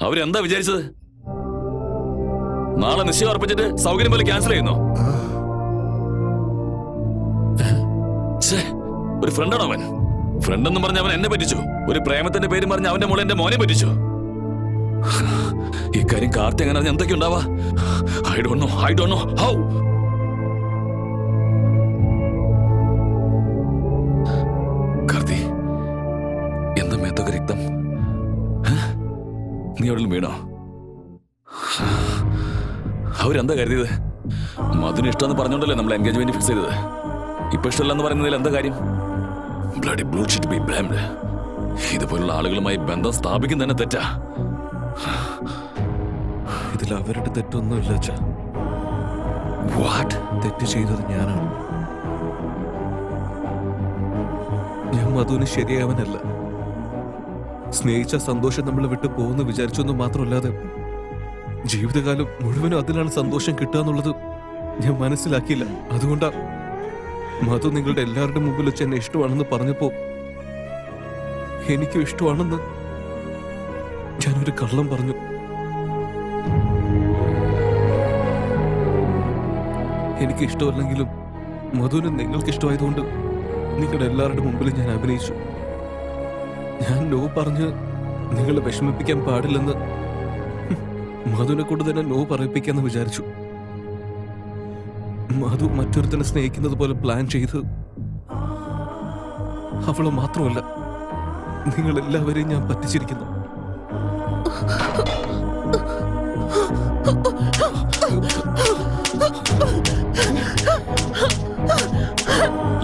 അവരെന്താ വിചാരിച്ചത്? നാളെ നിശ്ചയം ഉറപ്പിച്ചിട്ട് സൗകര്യം പോലെ ക്യാൻസൽ ചെയ്യുന്നോ? ഒരു ഫ്രണ്ടാണോ അവൻ? ഫ്രണ്ട് എന്ന് പറഞ്ഞ അവൻ എന്നെ പറ്റിച്ചു. ഒരു പ്രേമത്തിന്റെ പേര് പറഞ്ഞ അവന്റെ മോളെ എന്റെ മോനെ പറ്റിച്ചു. ഇക്കാര്യം കാർത്തി എങ്ങനെ എന്തൊക്കെ ഉണ്ടാവാ? I don't know how. Karthi, എന്താ മേത്തൊക്കെ രക്തം? നീ എവിടെയും വീണോ? അവരെന്താ കരുതിയത്? മധുന് ഇഷ്ടമെന്ന് പറഞ്ഞോണ്ടല്ലേ നമ്മൾ എൻഗേജ്മെന്റ് ഫിക്സ് ചെയ്തത്. ഇപ്പൊ ഇഷ്ടമല്ലെന്ന് പറയുന്നതിൽ എന്താ കാര്യം? Bloody bullshit be blamed. ഇതുപോലുള്ള ആളുകളുമായി ബന്ധം സ്ഥാപിക്കുന്ന തന്നെ തെറ്റാ. ഇതിൽ അവരുടെ തെറ്റൊന്നുമില്ല അച്ഛാ. വാട്ട്? തെറ്റ് ചെയ്തത് ഞാനാണ്. ഞാൻ മധുവിന് ശരിയാവനല്ല. സ്നേഹിച്ച സന്തോഷം നമ്മളെ വിട്ടു പോകുന്നു വിചാരിച്ചൊന്നും മാത്രമല്ലാതെ ജീവിതകാലം മുഴുവനും അതിലാണ് സന്തോഷം കിട്ടുക എന്നുള്ളത് ഞാൻ മനസ്സിലാക്കിയില്ല. അതുകൊണ്ടാ മധു നിങ്ങളുടെ എല്ലാവരുടെ മുമ്പിൽ വെച്ച് എന്നെ ഇഷ്ടമാണെന്ന് പറഞ്ഞപ്പോ എനിക്കും ഇഷ്ടമാണെന്ന് ഞാനൊരു കള്ളം പറഞ്ഞു. എനിക്ക് ഇഷ്ടമല്ലെങ്കിലും മധുവിന് നിങ്ങൾക്ക് ഇഷ്ടമായതുകൊണ്ട് നിങ്ങളുടെ എല്ലാവരുടെ മുമ്പിൽ ഞാൻ അഭിനയിച്ചു. ഞാൻ നോ പറഞ്ഞ് നിങ്ങളെ വിഷമിപ്പിക്കാൻ പാടില്ലെന്ന് മധുവിനെ കൊണ്ട് തന്നെ നോ പറയിപ്പിക്കാന്ന് വിചാരിച്ചു. മധു മറ്റൊരുത്തനെ സ്നേഹിക്കുന്നത് പോലെ പ്ലാൻ ചെയ്ത് അവളെ മാത്രമല്ല നിങ്ങൾ എല്ലാവരെയും ഞാൻ പറ്റിച്ചിരിക്കുന്നു.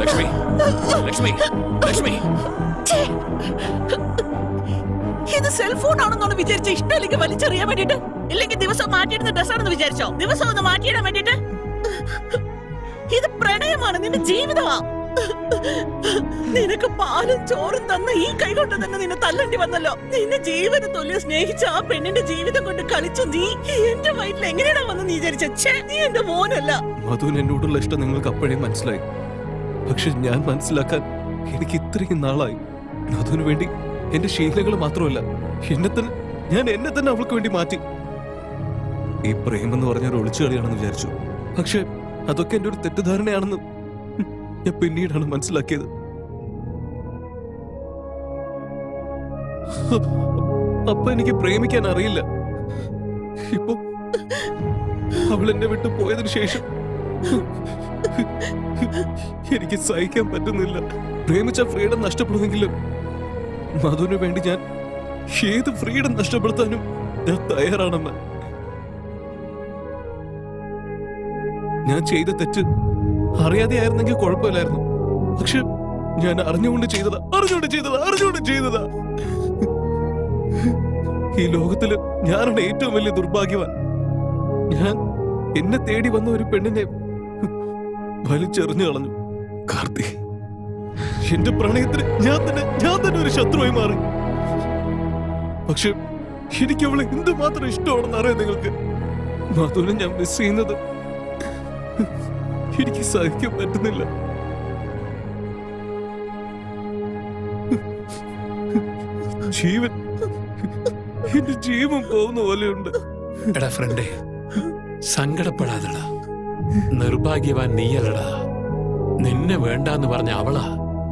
ലക്ഷ്മി, ലക്ഷ്മി, ലക്ഷ്മി. ഇത് സെൽഫോൺ ആണെന്നാണ് വിചാരിച്ച? ഇഷ്ടമില്ലെങ്കിൽ വലിച്ചെറിയാൻ വേണ്ടിട്ട്, ഇല്ലെങ്കിൽ ദിവസം മാറ്റിയിടുന്ന ഡ്രസ്സാണെന്ന് വിചാരിച്ചോ? ദിവസം ഒന്ന് മാറ്റിയിടാൻ വേണ്ടിട്ട്? ഇത് പ്രണയമാണ്, നിന്റെ ജീവിതമാ. നിനക്ക് പാലും ചോറും തന്ന ഈ കൈ കൊണ്ട് തന്നെ നിന്നെ തല്ലണ്ടി വന്നല്ലോ. നിന്നെ ജീവന് തുല്യം സ്നേഹിച്ച ആ പെണ്ണിന്റെ ജീവിതം കൊണ്ട് കളിച്ചു നീ എന്റെ വയറ്റിൽ എങ്ങനെയാ വന്ന് നീ വിചാരിച്ചേ? നീ എന്റെ മോനല്ല. മധുവിന് എന്നോടുള്ള ഇഷ്ടം നിങ്ങൾക്ക് അപ്പോഴേ മനസ്സിലായി. പക്ഷെ ഞാൻ മനസ്സിലാക്കാൻ എനിക്ക് ഇത്രയും നാളായി. മധുവിന് വേണ്ടി എന്റെ ശീലങ്ങൾ മാത്രമല്ല ഞാൻ എന്നെ തന്നെ അവൾക്ക് വേണ്ടി മാറ്റി. ഈ പ്രേമെന്ന് പറഞ്ഞ ഒരു ഒളിച്ചുകളിയാണെന്ന് വിചാരിച്ചു. പക്ഷെ അതൊക്കെ എന്റെ ഒരു തെറ്റിദ്ധാരണയാണെന്ന് ഞാൻ പിന്നീടാണ് മനസ്സിലാക്കിയത്. അപ്പൊ എനിക്ക് പ്രേമിക്കാൻ അറിയില്ല. ഇപ്പൊ അവൾ എന്നെ വിട്ടു പോയതിനു ശേഷം എനിക്ക് സഹിക്കാൻ പറ്റുന്നില്ല. പ്രേമിച്ച ഫ്രീഡം നഷ്ടപ്പെടുമെങ്കിലും മധുവിന് വേണ്ടി ഞാൻ ഏത് ഫ്രീഡം നഷ്ടപ്പെടുത്താനും ഞാൻ തയ്യാറാണെന്ന്. ഞാൻ ചെയ്ത തെറ്റ് അറിയാതെ ആയിരുന്നെങ്കിൽ കുഴപ്പമില്ലായിരുന്നു. പക്ഷെ ഞാൻ അറിഞ്ഞുകൊണ്ട് ചെയ്തതാ. ഈ ലോകത്തില് ഞാനാണ് ഏറ്റവും വലിയ ദുർഭാഗ്യവാൻ. ഞാൻ എന്നെ തേടി വന്ന ഒരു പെണ്ണിനെ വലിച്ചെറിഞ്ഞു കളഞ്ഞു. കാർത്തി, എന്റെ പ്രണയത്തിന് ഞാൻ തന്നെ ഒരു ശത്രുവായി മാറി. പക്ഷെ എനിക്ക് അവളെ എന്തുമാത്രം ഇഷ്ടമാണെന്ന് അറിയാം നിങ്ങൾക്ക്. മധുവിനെ ഞാൻ മിസ് ചെയ്യുന്നത് എനിക്ക് സഹിക്കാൻ പറ്റുന്നില്ല. എന്റെ ജീവൻ പോകുന്ന പോലെയുണ്ട്. എടാ ഫ്രണ്ടേ, സങ്കടപ്പെടാതെടാ. നിർഭാഗ്യവാൻ നീയല്ലടാ. നിന്നെ വേണ്ടാന്ന് പറഞ്ഞ അവളാ.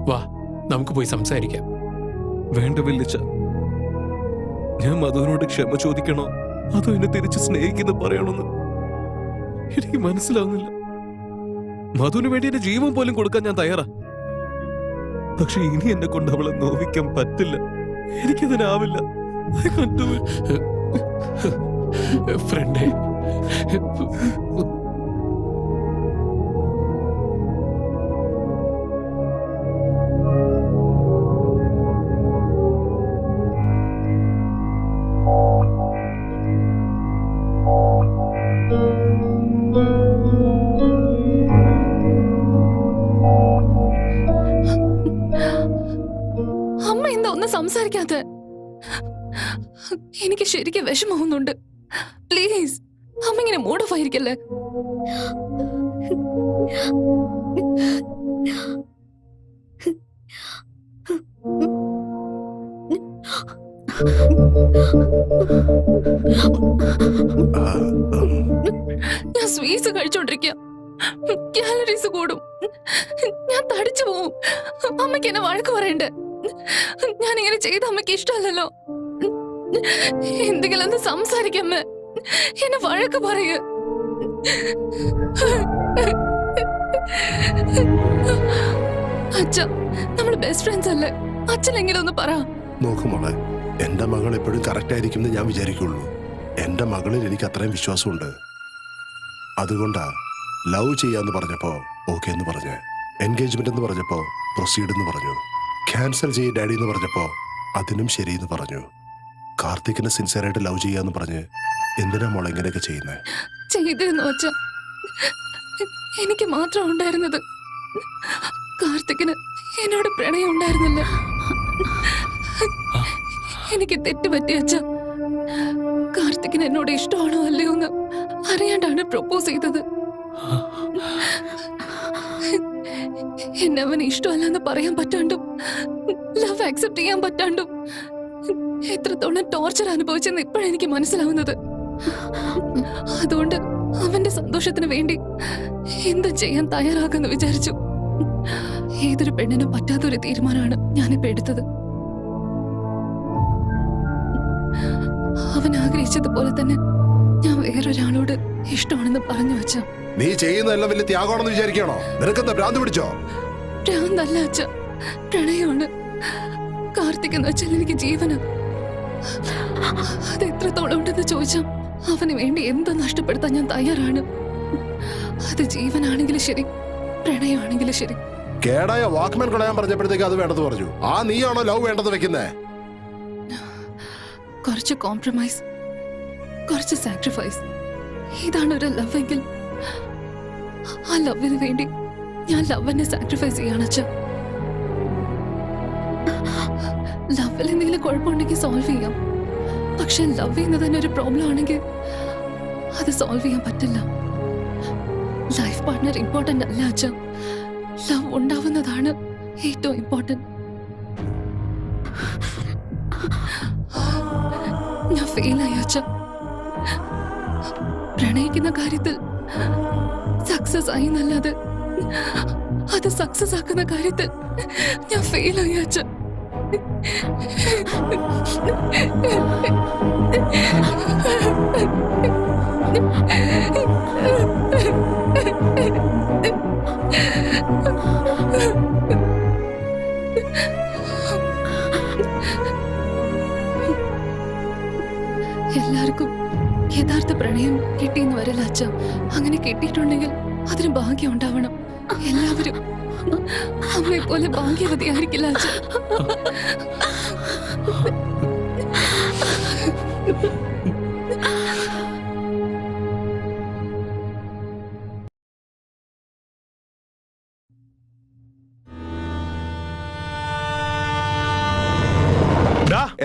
വാ, നമുക്ക് പോയി സംസാരിക്കാം. വേണ്ട വല്യച്ഛ, ഞാൻ മധുവിനോട് ക്ഷമ ചോദിക്കണോ അതോ എന്നെ തിരിച്ച് സ്നേഹിക്കുന്ന പറയണമെന്ന് എനിക്ക് മനസ്സിലാവുന്നില്ല. മധുവിന് വേണ്ടി എന്റെ ജീവൻ പോലും കൊടുക്കാൻ ഞാൻ തയ്യാറാ. പക്ഷെ ഇനി എന്നെ കൊണ്ട് അവളെ നോവിക്കാൻ പറ്റില്ല. എനിക്കതിനാവില്ല. ഫ്രണ്ടേ, അമ്മ എന്താ ഒന്നും സംസാരിക്കാത്ത? എനിക്ക് ശരിക്കും വിഷമാവുന്നുണ്ട്. പ്ലീസ് അമ്മ ഇങ്ങനെ മൂഡ് ഓഫ് ആയിരിക്കല്ലേ. ഞാൻ സ്വീറ്റ്സ് കഴിച്ചോണ്ടിരിക്കുക, കാലറീസ് കൂടും, ഞാൻ തടിച്ചു പോവും. അമ്മയ്ക്ക് എന്നെ വഴക്ക് പറയണ്ടേ? ഞാൻ ഇങ്ങനെ ചെയ്ത അമ്മയ്ക്ക് ഇഷ്ടമല്ലല്ലോ. എന്തെങ്കിലും ഒന്ന് സംസാരിക്കമ്മ, എന്നെ വഴക്ക് പറയൂ. അച്ഛ, നമ്മൾ ബെസ്റ്റ് ഫ്രണ്ട്സ് അല്ലേ? അച്ഛൻ എങ്ങനെ ഒന്ന് പറ. നോക്കുമോളെ, എന്റെ മകൾ എപ്പോഴും കറക്റ്റ് ആയിരിക്കും എന്ന് ഞാൻ വിചാരിക്കുള്ളൂ. എന്റെ മകളിൽ എനിക്ക് അത്രയും വിശ്വാസമുണ്ട്. അതുകൊണ്ടാ ലവ് ചെയ്യാന്ന് പറഞ്ഞപ്പോ ഓക്കെ എന്ന് പറഞ്ഞ്, എൻഗേജ്മെന്റ് എന്ന് പറഞ്ഞപ്പോ പ്രൊസീഡ് എന്ന് പറഞ്ഞു, ക്യാൻസൽ ചെയ്യ ഡാഡി എന്ന് പറഞ്ഞപ്പോ അതിനും ശരിയെന്ന് പറഞ്ഞു. കാർത്തിക്കിനെ സിൻസിയറായിട്ട് ലവ് ചെയ്യാന്ന് പറഞ്ഞ് എന്തിനാ മോളെ ഇങ്ങനെയൊക്കെ ചെയ്യുന്നേ? ചെയ്തിരുന്നു അച്ഛ, എനിക്ക് മാത്രം ഉണ്ടായിരുന്നത്. കാർത്തിക്കിന് എന്നോട് പ്രണയം ഉണ്ടായിരുന്നില്ല. എനിക്ക് തെറ്റുപറ്റി അച്ഛ. കാർത്തിക്കിന് എന്നോട് ഇഷ്ടമാണോ അല്ലയോ എന്ന് അറിയാണ്ടാണ് പ്രൊപ്പോസ് ചെയ്തത്. എന്നെ അവന് ഇഷ്ടമല്ലെന്ന് പറയാൻ പറ്റാണ്ടും ലവ് ആക്സെപ്റ്റ് ചെയ്യാൻ പറ്റാണ്ടും എത്രത്തോളം ടോർച്ചർ അനുഭവിച്ചെന്ന് ഇപ്പോഴെനിക്ക് മനസ്സിലാവുന്നത്. അതുകൊണ്ട് അവന്റെ സന്തോഷത്തിന് വേണ്ടി എന്ത് ചെയ്യാൻ തയ്യാറാക്കെന്ന് വിചാരിച്ചു. ഏതൊരു പെണ്ണിനും പറ്റാത്തൊരു തീരുമാനമാണ് ഞാനിപ്പോ എടുത്തത്. അവൻ ആഗ്രഹിച്ചതുപോലെ തന്നെ ഞാൻ വേറൊരാളോട് ഇഷ്ടമാണെന്ന് പറഞ്ഞു വെച്ച. നീ ചെയ്യുന്നതെല്ലാം വലിയ ത്യാഗമാണെന്ന് വിചാരിക്കണോ? നിനക്കെന്താ ഭ്രാന്ത് പിടിച്ചോ? ഭ്രാന്തല്ല അച്ഛ, പ്രണയമാണ്. കാർത്തിക് എന്ന് വെച്ചാൽ എനിക്ക് ജീവന്. അത് എത്രത്തോളം ഉണ്ടെന്ന് ചോദിച്ചാൽ അവന് വേണ്ടി എന്ത് നഷ്ടപ്പെടുത്താൻ ഞാൻ തയ്യാറാണ്. അത് ജീവനാണെങ്കിലും ശരി, പ്രണയമാണെങ്കിലും ശരി. കേടായ വാക്ക്മാൻ കളയാൻ പറഞ്ഞപ്പോഴത്തേക്ക് അത് വേണ്ടെന്ന് പറഞ്ഞു. ആ നീയാണോ ലവ് വേണ്ടെന്ന് വെക്കുന്നേ? കുറച്ച് കോംപ്രമൈസ്, കുറച്ച് സാക്രിഫൈസ്, ഇതാണ് ഒരു ലവ് എങ്കിൽ ആ ലവിന് വേണ്ടി ഞാൻ ലവിനെ സാക്രിഫൈസ് ചെയ്യാണ് അച്ഛ. ലവിൽ എന്തെങ്കിലും കുഴപ്പമുണ്ടെങ്കിൽ സോൾവ് ചെയ്യാം. പക്ഷെ ലവ് ചെയ്യുന്നത് തന്നെ ഒരു പ്രോബ്ലം ആണെങ്കിൽ അത് സോൾവ് ചെയ്യാൻ പറ്റില്ല. ലൈഫ് പാർട്ട്ണർ ഇമ്പോർട്ടന്റ് അല്ല അച്ഛ, ലവ് ഉണ്ടാവുന്നതാണ് ഏറ്റവും ഇമ്പോർട്ടന്റ്. ഞാൻ ഫെയിലായി അച്ഛ. പ്രണയിക്കുന്ന കാര്യത്തിൽ സക്സസ് ആയി എന്നല്ലാതെ അത് സക്സസ് ആക്കുന്ന കാര്യത്തിൽ ഞാൻ ഫെയിലായി അച്ഛ. എല്ലാവർക്കും യഥാർത്ഥ പ്രണയം കിട്ടിയെന്ന് വരില്ല അച്ഛ. അങ്ങനെ കിട്ടിയിട്ടുണ്ടെങ്കിൽ അതിന് ഭാഗ്യം ഉണ്ടാവണം. എല്ലാവരും അമ്മയെ പോലെ ഭാഗ്യവതിയായിരിക്കില്ല അച്ഛ.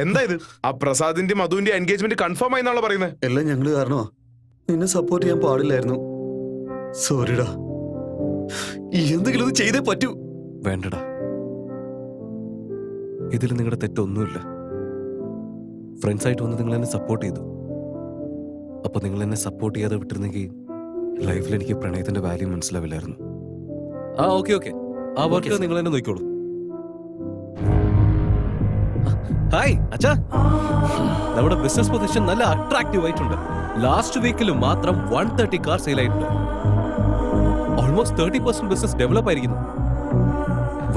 എന്താ ഇത്? ആ പ്രസാദിന്റെ മധുവിന്റെ എൻഗേജ്മെന്റ് കൺഫേം ആയി എന്നാണല്ലോ പറയുന്നത്. എല്ലാം ഞങ്ങള് കാരണമാ. നിന്നെ സപ്പോർട്ട് ചെയ്യാൻ പാടില്ലായിരുന്നു. സോറിടാ. എന്തെങ്കിലും ഒന്ന് ചെയ്തേ പറ്റൂ. വേണ്ടടാ, ഇതിൽ നിങ്ങളുടെ തെറ്റൊന്നുമില്ല. ഫ്രണ്ട്സ് ആയിട്ട് വന്ന് നിങ്ങൾ എന്നെ സപ്പോർട്ട് ചെയ്തു. അപ്പൊ നിങ്ങൾ എന്നെ സപ്പോർട്ട് ചെയ്യാതെ വിട്ടിരുന്നെങ്കിൽ ലൈഫിൽ എനിക്ക് പ്രണയത്തിന്റെ വാല്യൂ മനസ്സിലാവില്ലായിരുന്നു. ആ ഓക്കെ, ആ വർക്ക് നിങ്ങൾ എന്നെ നോക്കിക്കോളൂ. ഹായ് അച്ഛാ, നമ്മുടെ ബിസിനസ് പൊസിഷൻ നല്ല അട്രാക്റ്റീവ് ആയിട്ടുണ്ട്. ലാസ്റ്റ് വീക്കിൽ മാത്രം 130 കാർ സെയിൽ ആയിട്ടുണ്ട്. ഓൾമോസ്റ്റ് 30% ബിസിനസ് ഡെവലപ്പ് ആയിരിക്കുന്നു.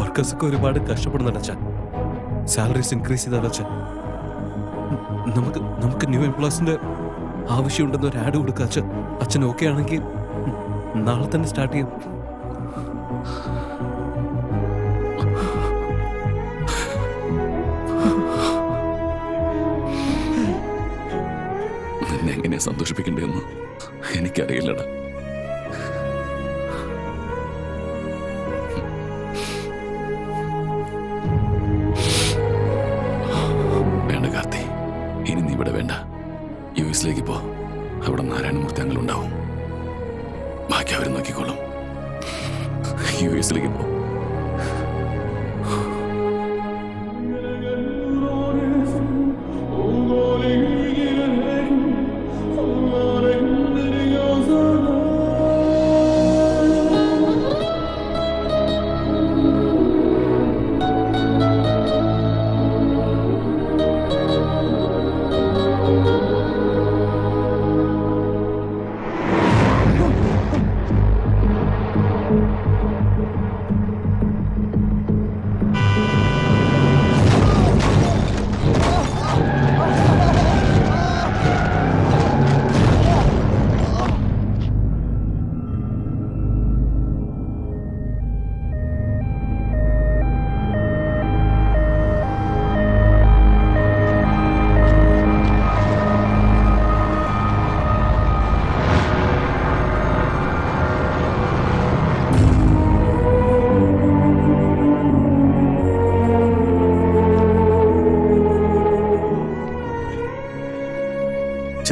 വർക്കേഴ്സ് ഒക്കെ ഒരുപാട് കഷ്ടപ്പെടുന്നുണ്ട് അച്ഛൻ. സാലറീസ് ഇൻക്രീസ് ചെയ്താലോ അച്ഛൻ? നമുക്ക് ന്യൂ എംപ്ലോയീസിന്റെ ആവശ്യമുണ്ടെന്ന് ഒരു ആഡ് കൊടുക്കുക അച്ഛൻ. അച്ഛൻ ഓക്കെ ആണെങ്കിൽ നാളെ തന്നെ സ്റ്റാർട്ട് ചെയ്യാം. നിന്നെ എങ്ങനെ സന്തോഷിപ്പിക്കണ്ടെന്ന് എനിക്കറിയില്ലടാ. വേണ്ട കാർത്തി, ഇനി നീ ഇവിടെ വേണ്ട. യുഎസിലേക്ക് പോ. അവിടെ നാരായണമൂർത്തി അങ്ങളുണ്ടാവും. ബാക്കി അവർ നോക്കിക്കോളും. യുഎസിലേക്ക് പോ.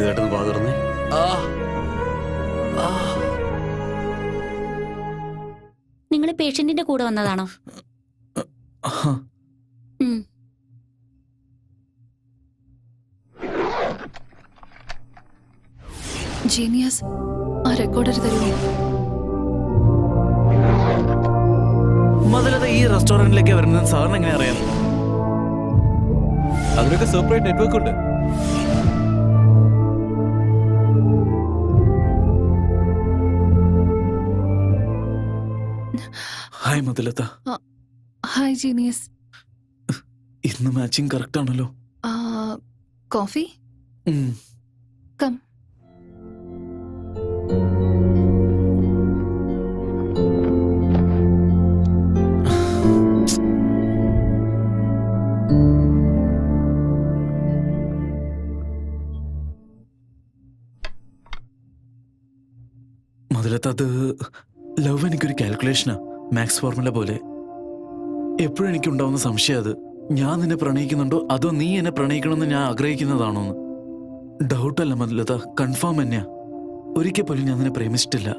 ചേട്ടന് വാ തുറന്നേ. നിങ്ങൾ പേഷ്യന്റിന്റെ കൂടെ വന്നതാണോ? ഉം. ജീനിയസ്, ആ റെക്കോർഡർ തരുമോ? മുതലത് ഈ റെസ്റ്റോറന്റിലേക്ക് വരുന്നത് സാറിന് എങ്ങനെ അറിയാം? അതിനൊക്കെ സെപ്പറേറ്റ് നെറ്റ്വർക്ക് ഉണ്ട്. ഹായ് മുതലത്ത. Hi genius. ഇന്ന് മാച്ചിങ് കറക്റ്റ് ആണല്ലോ. Coffee come. മുതലത്ത, അത് ലവ് എനിക്കൊരു കാൽക്കുലേഷനാ, മാത്സ് ഫോർമുല പോലെ. എപ്പോഴും എനിക്കുണ്ടാവുന്ന സംശയം അത് ഞാൻ നിന്നെ പ്രണയിക്കുന്നുണ്ടോ അതോ നീ എന്നെ പ്രണയിക്കണമെന്ന് ഞാൻ ആഗ്രഹിക്കുന്നതാണോന്ന്. ഡൗട്ടല്ല മുതലത്ത, കൺഫേം തന്നെയാ. ഒരിക്കൽ പോലും ഞാൻ നിന്നെ പ്രേമിച്ചിട്ടില്ല.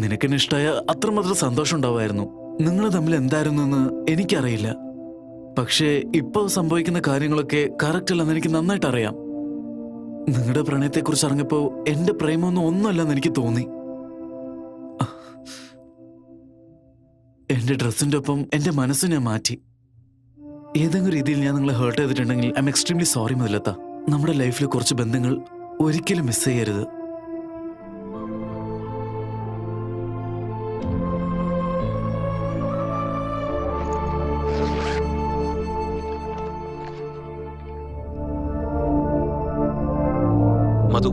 നിനക്കെന്നെ ഇഷ്ടമായ അത്രമാത്രം സന്തോഷം ഉണ്ടാവുമായിരുന്നു. നിങ്ങൾ തമ്മിൽ എന്തായിരുന്നു എന്ന് എനിക്കറിയില്ല. പക്ഷേ ഇപ്പോൾ സംഭവിക്കുന്ന കാര്യങ്ങളൊക്കെ കറക്റ്റ് അല്ലെന്ന് എനിക്ക് നന്നായിട്ട് അറിയാം. നിങ്ങളുടെ പ്രണയത്തെക്കുറിച്ച് അറിഞ്ഞപ്പോ എന്റെ പ്രേമൊന്നും ഒന്നുമല്ലെന്ന് എനിക്ക് തോന്നി. എന്റെ ഡ്രസ്സിന്റെ ഒപ്പം എന്റെ മനസ്സ് ഞാൻ മാറ്റി. ഏതെങ്കിലും രീതിയിൽ ഞാൻ നിങ്ങളെ ഹേർട്ട് ചെയ്തിട്ടുണ്ടെങ്കിൽ ഐ എം എക്സ്ട്രീംലി സോറി മുതലത്ത. നമ്മുടെ ലൈഫിൽ കുറച്ച് ബന്ധങ്ങൾ ഒരിക്കലും മിസ് ചെയ്യരുത്. മധു,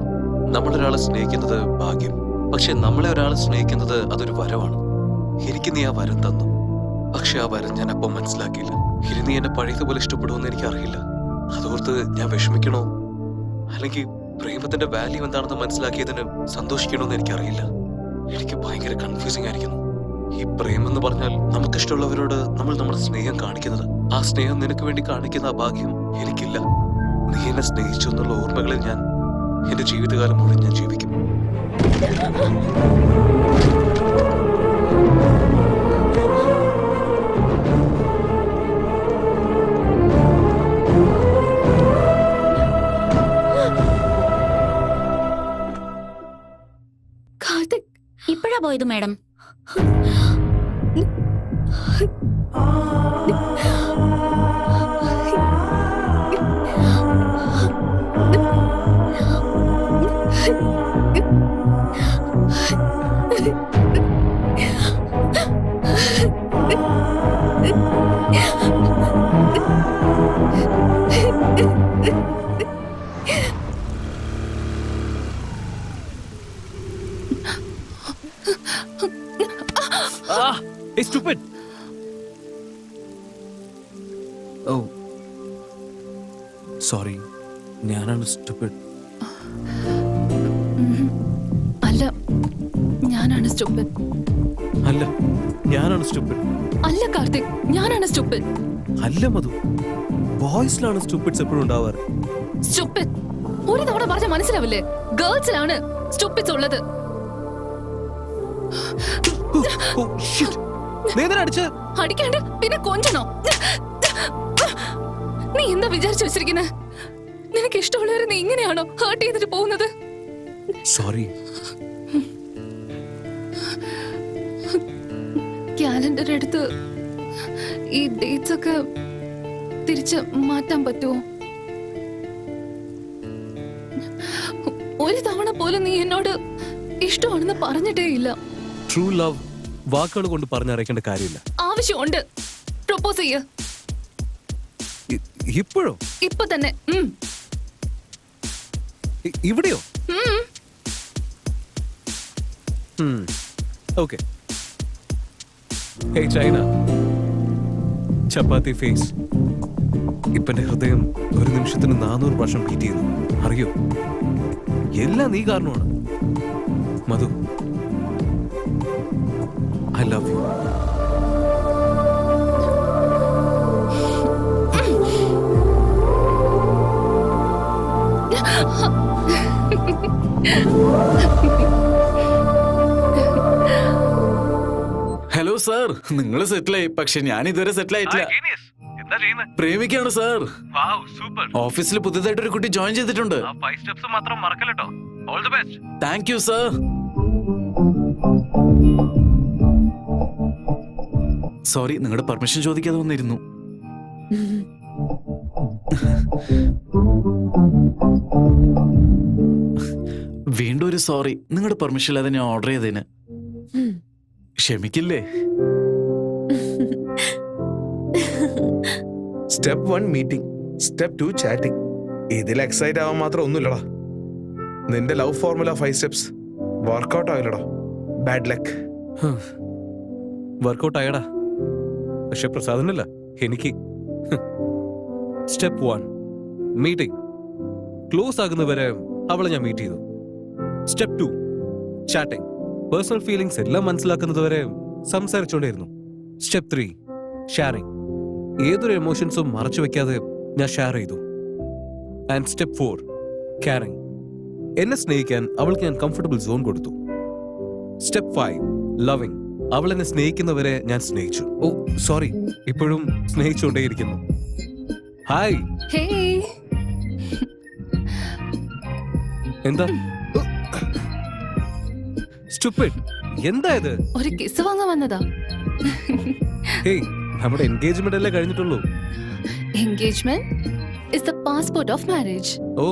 നമ്മളൊരാളെ സ്നേഹിക്കുന്നത് ഭാഗ്യം. പക്ഷെ നമ്മളെ ഒരാൾ സ്നേഹിക്കുന്നത് അതൊരു വരവാണ്. എനിക്ക് നീ ആ വരം തന്നു, പക്ഷെ ആ വരം ഞാൻ അപ്പം മനസ്സിലാക്കിയില്ല. ഇനി നീ എന്നെ പഴയതുപോലെ ഇഷ്ടപ്പെടുമെന്ന് എനിക്കറിയില്ല. അതോർത്ത് ഞാൻ വിഷമിക്കണോ അല്ലെങ്കിൽ പ്രേമത്തിന്റെ വാല്യൂ എന്താണെന്ന് മനസ്സിലാക്കിയതിന് സന്തോഷിക്കണോന്ന് എനിക്കറിയില്ല. എനിക്ക് ഭയങ്കര കൺഫ്യൂസിങ് ആയിരിക്കുന്നു. ഈ പ്രേമം എന്ന് പറഞ്ഞാൽ നമുക്കിഷ്ടമുള്ളവരോട് നമ്മൾ നമ്മുടെ സ്നേഹം കാണിക്കുന്നത്. ആ സ്നേഹം നിനക്ക് വേണ്ടി കാണിക്കുന്ന ആ ഭാഗ്യം എനിക്കില്ല. നീ എന്നെ സ്നേഹിച്ചു എന്നുള്ള ഓർമ്മകളിൽ ഞാൻ എന്റെ ജീവിതകാലം മുഴുവൻ ഞാൻ ജീവിക്കും. കാർത്തിക്, ഇപ്പോഴാ പോയത് മാഡം? Stupid. Oh, sorry. ഞാനാണ് stupid. അല്ല, ഞാനാണ് സ്റ്റുപ്പിഡ്. അല്ല, ഞാനാണ് stupid. അല്ല കാർത്തിക്, ഞാനാണ് സ്റ്റുപ്പിഡ്. അല്ല മധു, ബോയ്സിലാണ് സ്റ്റുപ്പിഡ്സ് എപ്പോഴും ഉണ്ടാവാറ്. സ്റ്റുപ്പിഡ് ഒരു തവണ പറഞ്ഞ മനസ്സിലാവില്ലേ? ഗേൾസിലാണ് സ്റ്റുപ്പിഡ്സ് ഉള്ളത്. അടിക്കാണ്ട് പിന്നെ കൊഞ്ചണോ? നീ എന്താ വിചാരിച്ചു വെച്ചിരിക്കുന്നത്? നിനക്ക് ഇഷ്ടമുള്ളവരെ നീ ഇങ്ങനെയാണോ ഹേർട്ട് ചെയ്തിട്ട് പോകുന്നത്? സോറി. കാലണ്ടർ എടുത്ത് ഈ ഡേറ്റ്സ് ഒക്കെ തിരിച്ച് മാറ്റാൻ പറ്റുമോ? ഒരു തവണ പോലും നീ എന്നോട് ഇഷ്ടമാണെന്ന് പറഞ്ഞിട്ടേ ഇല്ല. ട്രൂ ലവ് വാക്കുകൾ കൊണ്ട് പറഞ്ഞറിയിക്കേണ്ട കാര്യമില്ല. ആവശ്യമുണ്ട്. പ്രൊപ്പോസ് ചെയ്യ. ഇപ്പോഴോ? ഇപ്പൊ തന്നെ. ഇവിടെയോ? ഓക്കെ. ഹേയ് ചൈന, ചപ്പാത്തി ഫേസ്. ഇപ്പൊ എന്റെ ഹൃദയം ഒരു നിമിഷത്തിന് 400 പ്രാവശ്യം ബീറ്റ് ചെയ്യുന്നു. അറിയോ? എല്ലാം നീ കാരണമാണ്. മധു, I love you. Hello sir, നിങ്ങൾ സെറ്റിലായി, പക്ഷെ ഞാൻ ഇതുവരെ സെറ്റിൽ ആയിട്ടില്ല. പ്രേമിക്കാണ് സാർ. ഓഫീസിൽ പുതിയതായിട്ട് ഒരു കുട്ടി ജോയിൻ ചെയ്തിട്ടുണ്ട്. Thank you sir. സോറി, നിങ്ങളുടെ പെർമിഷൻ ചോദിക്കാതെ വന്നിരുന്നു. വീണ്ടും ഒരു സോറി, നിങ്ങളുടെ പെർമിഷൻ ഇല്ലാതെ ഞാൻ ഓർഡർ ചെയ്തതിന്. ക്ഷമിക്കില്ലേ? Step 1 meeting, step 2 chatting. ഇതിൽ എക്സൈറ്റ് ആവാൻ മാത്രം ഒന്നുമില്ലടാ. നിന്റെ ലവ് ഫോർമുല 5 സ്റ്റെപ്സ് വർക്കൗട്ട് ആയില്ലടാ. Bad luck. വർക്കൗട്ട് ആയടാ, പക്ഷെ പ്രസാദനല്ല എനിക്ക്. Step 1 meeting. ക്ലോസ് ആകുന്നവരെ അവളെ ഞാൻ മീറ്റ് ചെയ്തു. Step 2 chatting. പേഴ്സണൽ ഫീലിംഗ്സ് എല്ലാം മനസ്സിലാക്കുന്നതുവരെ സംസാരിച്ചുകൊണ്ടേയിരുന്നു. Step 3 sharing. ഏതൊരു എമോഷൻസും മറച്ചു വെക്കാതെ ഞാൻ ഷെയർ ചെയ്തു. And step 4 caring. എന്നെ സ്നേഹിക്കാൻ അവൾക്ക് ഞാൻ കംഫർട്ടബിൾ സോൺ കൊടുത്തു. Step 5 loving. അവൾ എന്നെ സ്നേഹിക്കുന്നവരെ ഞാൻ സ്നേഹിച്ചു. ഓ സോറി, ഇപ്പോഴും സ്നേഹിച്ചുകൊണ്ടേയിരിക്കുന്നു. ഹായ്. ഹേയ്. എന്താ സ്റ്റുപ്പിഡ്? എന്താ ഇത്? ഒരു കിസ് വാങ്ങാൻ വന്നതാ. ഹേയ്, നമ്മുടെ എൻഗേജ്മെന്റ് അല്ലേ കഴിഞ്ഞിട്ടുള്ളൂ. Engagement is the passport of marriage. Oh